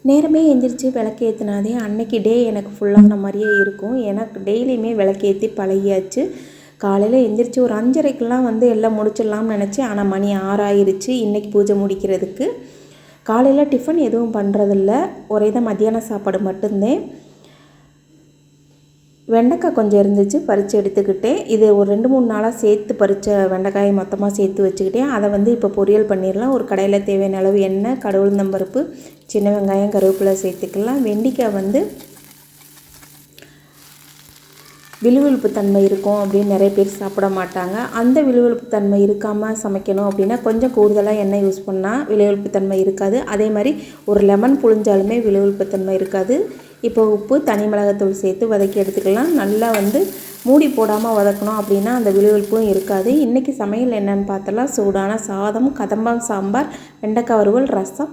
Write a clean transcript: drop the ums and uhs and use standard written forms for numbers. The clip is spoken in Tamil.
நேரமே எந்திரிச்சு விளக்கேற்றினாதே அன்னைக்கு டே எனக்கு ஃபுல்லான மாதிரியே இருக்கும். எனக்கு டெய்லியுமே விளக்கேற்றி பழகியாச்சு. காலையில் எந்திரிச்சு ஒரு 5:30க்கெல்லாம் எல்லாம் முடிச்சிடலாம்னு நினச்சேன். ஆனால் மணி 6 ஆயிருச்சு இன்றைக்கி பூஜை முடிக்கிறதுக்கு. காலையில் டிஃபன் எதுவும் பண்ணுறதில்ல, ஒரே தான் மத்தியான சாப்பாடு மட்டும்தான். வெண்டைக்காய் கொஞ்சம் இருந்துச்சு, பறித்து எடுத்துக்கிட்டேன். இது ஒரு 2-3 நாளாக சேர்த்து பறித்த வெண்டைக்காயை மொத்தமாக சேர்த்து வச்சுக்கிட்டேன். அதை இப்போ பொரியல் பண்ணிடலாம். ஒரு கடையில் தேவையான அளவு எண்ணெய், கடவுளுந்தம்பருப்பு, சின்ன வெங்காயம், கருவேப்பிலை சேர்த்துக்கலாம். வெண்டைக்காய் விழுவிழுப்பு தன்மை இருக்கும் அப்படின்னு நிறைய பேர் சாப்பிட மாட்டாங்க. அந்த விழுவிழுப்பு தன்மை இருக்காமல் சமைக்கணும் அப்படின்னா கொஞ்சம் கூடுதலாக எண்ணெய் யூஸ் பண்ணால் விழுவிழுப்பு தன்மை இருக்காது. அதே மாதிரி ஒரு லெமன் புழிஞ்சாலுமே விழுவிழுப்பு தன்மை இருக்காது. இப்போ உப்பு, தனி மிளகாத்தூள் சேர்த்து வதக்கி எடுத்துக்கலாம். நல்லா மூடி போடாமல் வதக்கணும் அப்படின்னா அந்த விழுவிழுப்பும் இருக்காது. இன்றைக்கி சமையல் என்னென்னு பார்த்தலாம். சூடான சாதம், கதம்பம் சாம்பார், வெண்டைக்காய் வறுவல், ரசம்,